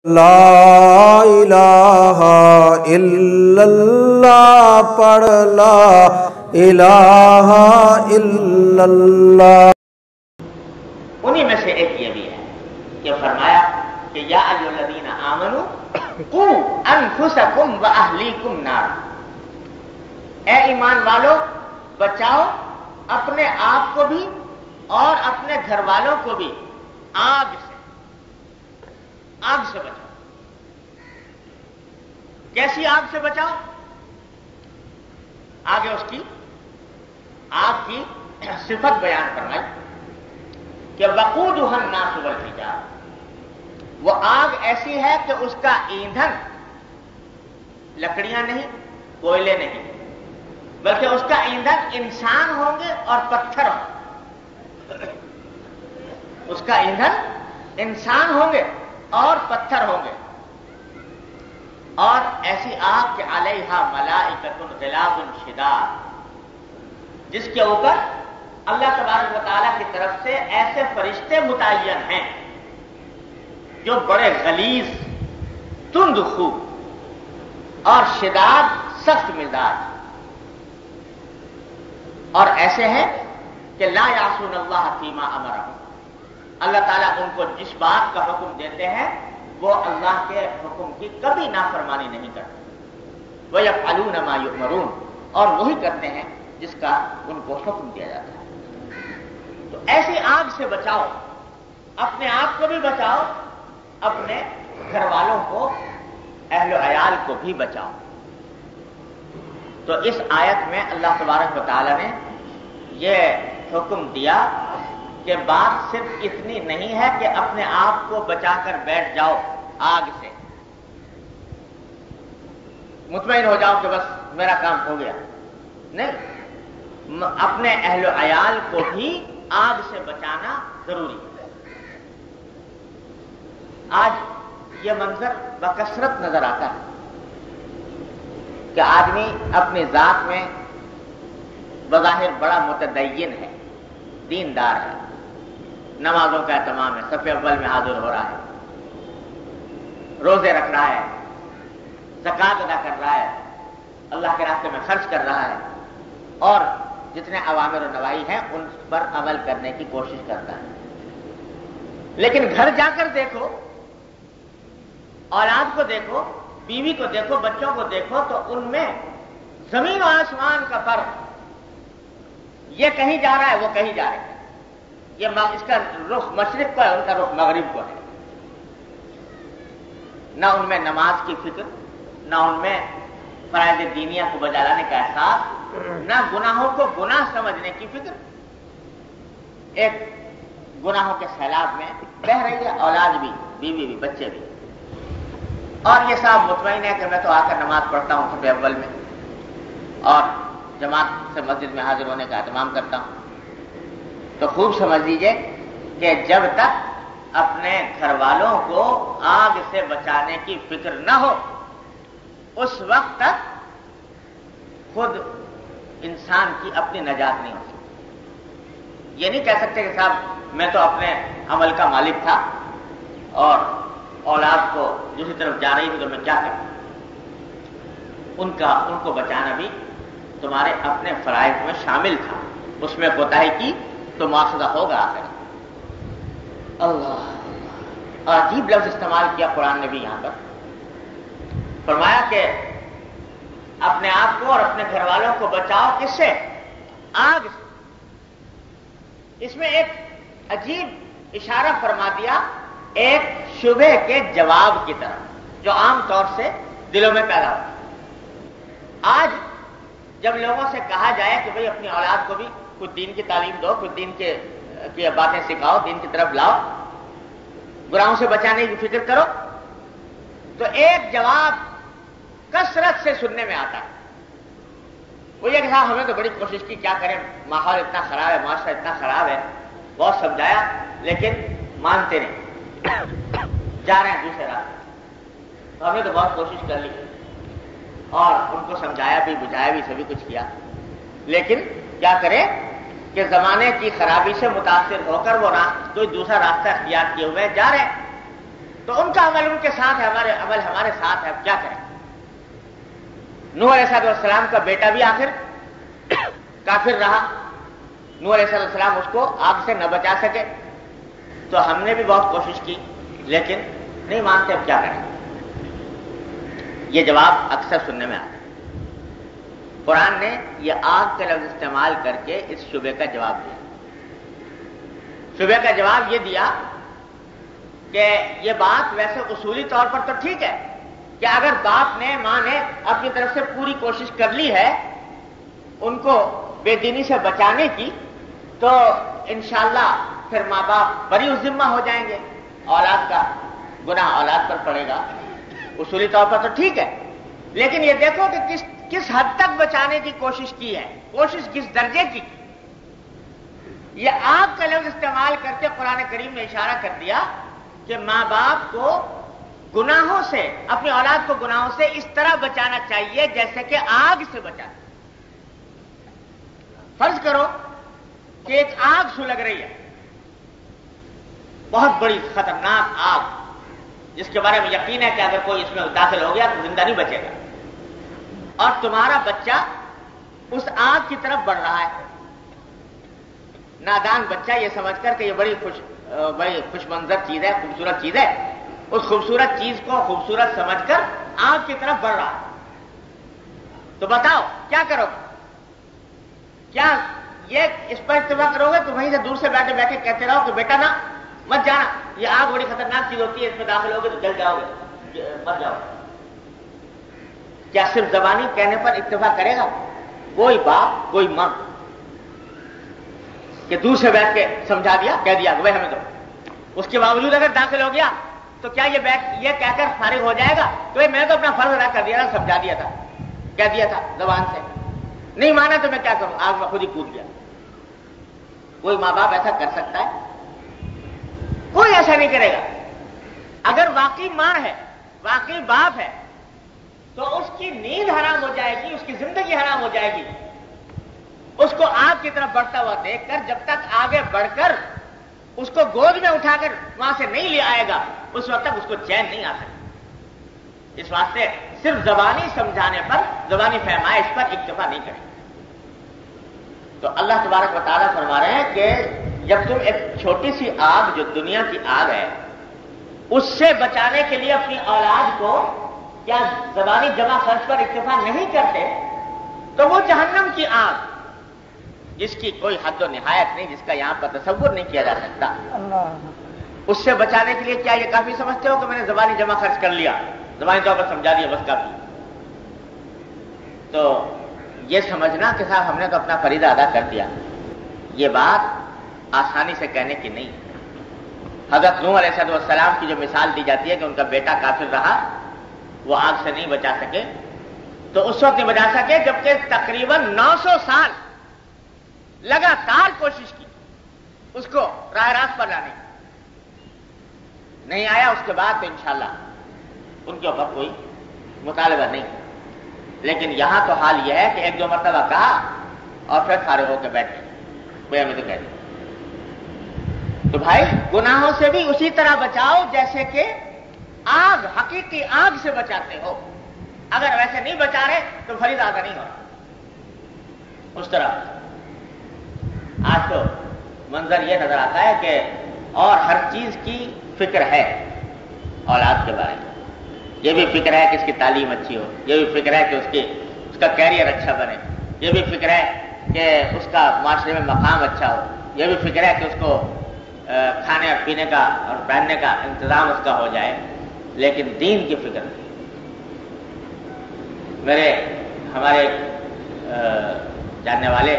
لا الہ الا اللہ پڑھ لا الہ الا اللہ۔ انہی میں سے ایک یہ بھی ہے کہ فرمایا کہ یا ایھا الذین آمنوا قوا انفسکم واہلیکم نارا، اے ایمان والو بچاؤ اپنے آپ کو بھی اور اپنے گھر والوں کو بھی آگ سے بچاؤ۔ کیسی آگ سے بچاؤ؟ آگے اس کی آگ کی صفت بیان فرمائی کہ وقودھا الناس والحجارہ، وہ آگ ایسی ہے کہ اس کا ایندھن لکڑیاں نہیں، کوئلے نہیں، بلکہ اس کا ایندھن انسان ہوں گے اور پتھر ہوں گے۔ اس کا ایندھن انسان ہوں گے اور پتھر ہوں گے، اور ایسی آگ کہ علیہا ملائکۃ غلاظ شداد، جس کے اوپر اللہ تبارک و تعالیٰ کی طرف سے ایسے فرشتے متعین ہیں جو بڑے غلیظ، تند خو اور شداد، سخت مزاج، اور ایسے ہیں کہ لا یعصون اللہ فیما امرہم، اللہ تعالیٰ ان کو جس بات کا حکم دیتے ہیں وہ اللہ کے حکم کی کبھی نافرمانی نہیں کرتے۔ وَيَفْعَلُونَ مَا يُؤْمَرُونَ، اور وہی کرتے ہیں جس کا ان کو حکم دیا جاتا ہے۔ تو ایسی آگ سے بچاؤ، اپنے آپ کو بھی بچاؤ، اپنے گھر والوں کو، اہل و عیال کو بھی بچاؤ۔ تو اس آیت میں اللہ تبارک و تعالیٰ نے یہ حکم دیا کہ بات صرف اتنی نہیں ہے کہ اپنے آپ کو بچا کر بیٹھ جاؤ آگ سے، مطمئن ہو جاؤ کہ بس میرا کام ہو گیا، نہیں، اپنے اہل و عیال کو بھی آگ سے بچانا ضروری ہے۔ آج یہ منظر بکثرت نظر آتا ہے کہ آدمی اپنی ذات میں بظاہر بڑا متدین ہے، دیندار ہے، نمازوں کا اہتمام ہے، صف اول میں حاضر ہو رہا ہے، روزے رکھ رہا ہے، زکوٰۃ ادا کر رہا ہے، اللہ کے راستے میں خرچ کر رہا ہے، اور جتنے اوامر و نواہی ہیں ان پر عمل کرنے کی کوشش کرتا ہے۔ لیکن گھر جا کر دیکھو، اولاد کو دیکھو، بیوی کو دیکھو، بچوں کو دیکھو، تو ان میں زمین و آسمان کا فرق، یہ کہیں جا رہا ہے، وہ کہیں جا رہا ہے، یہ اس کا رخ مشرق کو ہے، ان کا رخ مغرب کو ہے۔ نہ ان میں نماز کی فکر، نہ ان میں فرائض دینیہ کو بجا لانے کا احساس، نہ گناہوں کو گناہ سمجھنے کی فکر۔ ایک گناہوں کے سیلاب میں بہہ رہی ہے، اولاد بھی، بیوی بھی، بچے بھی، اور یہ صاحب مطمئن ہے کہ میں تو آ کر نماز پڑھتا ہوں صف اول میں اور جماعت سے مسجد میں حاضر ہونے کا اہتمام کرتا ہوں۔ تو خوب سمجھ لیجئے کہ جب تک اپنے گھر والوں کو آگ سے بچانے کی فکر نہ ہو، اس وقت تک خود انسان کی اپنی نجات نہیں ہو سکتی۔ یہ نہیں کہہ سکتے کہ صاحب میں تو اپنے عمل کا مالک تھا اور اولاد کو دوسری طرف جا رہی تھی تو میں کیا کروں۔ ان کو بچانا بھی تمہارے اپنے فرائض میں شامل تھا، اس میں کوتاہی کی تو مواخذہ ہوگا آخر۔ اللہ، عجیب لفظ استعمال کیا قرآن نے بھی یہاں پر، فرمایا کہ اپنے آپ کو اور اپنے گھر والوں کو بچاؤ، کس سے؟ آگ سے۔ اس میں ایک عجیب اشارہ فرما دیا ایک شبہ کے جواب کی طرف جو عام طور سے دلوں میں پیدا ہوتا ہے۔ آج جب لوگوں سے کہا جائے کہ بھئی اپنی اولاد کو بھی کچھ دین کی تعلیم دو، کچھ دین کی باتیں سکھاؤ، دین کی طرف لاؤ، گناہوں سے بچانے کی فکر کرو، تو ایک جواب کثرت سے سننے میں آتا ہے، وہ یہ کہ صاحب ہمیں تو بڑی کوشش کی، کیا کریں، ماحول اتنا خراب ہے، معاشرہ اتنا خراب ہے، بہت سمجھایا لیکن مانتے نہیں، جا رہے ہیں دوسرے راستے، تو ہم نے تو بہت کوشش کر لی اور ان کو سمجھایا بھی، بجھایا بھی، سبھی کچھ کیا، لیکن کیا کریں کہ زمانے کی خرابی سے متاثر ہو کر وہ کوئی دوسرا راستہ اختیار کیے ہوئے جا رہے ہیں۔ تو ان کا عمل ان کے ساتھ ہے، ہمارے عمل ہمارے ساتھ ہے، اب کیا کریں؟ نوح علیہ السلام کا بیٹا بھی آخر کافر رہا، نوح علیہ السلام اس کو آگ سے نہ بچا سکے، تو ہم نے بھی بہت کوشش کی لیکن نہیں مانتے، اب کیا کریں؟ یہ جواب اکثر سننے میں آتا ہے۔ قرآن نے یہ آگ کا لفظ استعمال کر کے اس شبہ کا جواب دیا۔ شبہ کا جواب یہ دیا کہ یہ بات ویسے اصولی طور پر تو ٹھیک ہے کہ اگر باپ نے ماں نے اپنی طرف سے پوری کوشش کر لی ہے ان کو بے دینی سے بچانے کی، تو انشاءاللہ پھر ماں باپ بری ذمہ ہو جائیں گے، اولاد کا گناہ اولاد پر پڑے گا، اصولی طور پر تو ٹھیک ہے۔ لیکن یہ دیکھو کہ کس حد تک بچانے کی کوشش کی ہے، کوشش کس درجے کی۔ یہ آگ کا لفظ استعمال کر کے قرآن کریم نے اشارہ کر دیا کہ ماں باپ کو گناہوں سے، اپنی اولاد کو گناہوں سے اس طرح بچانا چاہیے جیسے کہ آگ سے بچانا۔ فرض کرو کہ ایک آگ سلگ رہی ہے، بہت بڑی خطرناک آگ، جس کے بارے میں یقین ہے کہ اگر کوئی اس میں داخل ہو گیا تو زندہ نہیں بچے گا، اور تمہارا بچہ اس آگ کی طرف بڑھ رہا ہے۔ نادان بچہ یہ سمجھ کر کہ یہ بڑی خوش منظر چیز ہے، خوبصورت چیز ہے، اس خوبصورت چیز کو خوبصورت سمجھ کر آگ کی طرف بڑھ رہا ہے، تو بتاؤ کیا کرو گے؟ کیا یہ اس پر اتفاق کرو گے تو وہیں سے دور سے بیٹھے بیٹھے کہتے رہو کہ بیٹا نا مت جانا، یہ آگ بڑی خطرناک چیز ہوتی ہے، اس میں داخل ہوگے تو جل جاؤ گے، مر جاؤ گے؟ کیا صرف زبانی کہنے پر اتفاق کرے گا کوئی باپ کوئی ماں کہ دور سے بیٹھ کے سمجھا دیا، کہہ دیا وہ ہمیں دو، اس کے باوجود اگر داخل ہو گیا تو کیا یہ کہہ کر فارغ ہو جائے گا کہ میں تو اپنا فرض ادا کر دیا تھا، سمجھا دیا تھا، کہہ دیا تھا زبان سے، نہیں مانا تو میں کیا کروں، آگ میں خود ہی کود گیا؟ کوئی ماں باپ ایسا کر سکتا ہے؟ کوئی ایسا نہیں کرے گا۔ اگر واقعی ماں ہے، واقعی باپ ہے، تو اس کی نیند حرام ہو جائے گی، اس کی زندگی حرام ہو جائے گی، اس کو آگ کی طرف بڑھتا ہوا دیکھ کر جب تک آگے بڑھ کر اس کو گود میں اٹھا کر وہاں سے نہیں لے آئے گا اس وقت تک اس کو چین نہیں آ سکتا۔ اس واسطے صرف زبانی سمجھانے پر، زبانی فہمائش پر اکتفا نہیں کرے۔ تو اللہ تبارک و تعالیٰ فرما رہے ہیں کہ جب تم ایک چھوٹی سی آگ جو دنیا کی آگ ہے اس سے بچانے کے لیے اپنی اولاد کو کیا زبانی جمع خرچ پر اکتفا نہیں کرتے، تو وہ جہنم کی آگ جس کی کوئی حد و نہایت نہیں، جس کا یہاں پر تصور نہیں کیا جا سکتا، اس سے بچانے کے لیے کیا یہ کافی سمجھتے ہو کہ میں نے زبانی جمع خرچ کر لیا، زبانی طور پر سمجھا دیا، بس کافی؟ تو یہ سمجھنا کہ صاحب ہم نے تو اپنا فریضہ ادا کر دیا، یہ بات آسانی سے کہنے کی نہیں۔ حضرت نوح علیہ السلام کی جو مثال دی جاتی ہے کہ ان کا بیٹا کافر رہا، وہ آگ سے نہیں بچا سکے، تو اس وقت نہیں بچا سکے جبکہ تقریباً 900 سال لگاتار کوشش کی اس کو راہ راست پر لانے کی، نہیں آیا۔ اس کے بعد تو انشاءاللہ ان کے اوپر کوئی مطالبہ نہیں، لیکن یہاں تو حال یہ ہے کہ ایک دو مرتبہ کہا اور پھر فارغ ہو کے بیٹھ گئے، وہ ہمیں تو کہہ دیا۔ تو بھائی گناہوں سے بھی اسی طرح بچاؤ جیسے کہ آگ، حقیقی آگ سے بچاتے ہو۔ اگر ویسے نہیں بچا رہے تو فریضہ ادا نہیں ہو اس طرح۔ آج تو منظر یہ نظر آتا ہے کہ اور ہر چیز کی فکر ہے اولاد کے بارے میں، یہ بھی فکر ہے کہ اس کی تعلیم اچھی ہو، یہ بھی فکر ہے کہ اس کا کیریئر اچھا بنے، یہ بھی فکر ہے کہ اس کا معاشرے میں مقام اچھا ہو، یہ بھی فکر ہے کہ اس کو کھانے اور پینے کا اور پہننے کا انتظام اس کا ہو جائے، لیکن دین کی فکر نہیں۔ ہمارے جاننے والے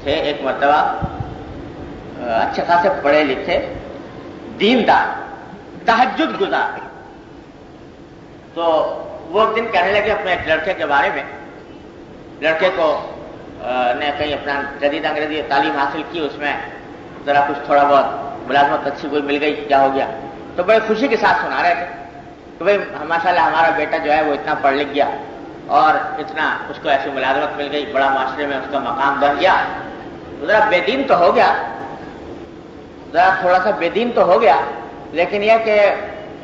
تھے، ایک مرتبہ اچھے خاصے پڑھے لکھے دیندار تہجد گزار، تو وہ ایک دن کہنے لگے اپنے ایک لڑکے کے بارے میں، لڑکے کو نے کہیں اپنا جدید انگریزی تعلیم حاصل کی، اس میں ذرا کچھ تھوڑا بہت ملازمت اچھی کوئی مل گئی، کیا ہو گیا، تو بڑے خوشی کے ساتھ سنا رہے تھے کہ بھائی ماشاء اللہ ہمارا بیٹا جو ہے وہ اتنا پڑھ لکھ گیا اور اتنا اس کو ایسی ملازمت مل گئی، بڑا معاشرے میں اس کا مقام بن گیا، ذرا بے دین تو ہو گیا، ذرا تھوڑا سا بے دین تو ہو گیا، لیکن یہ کہ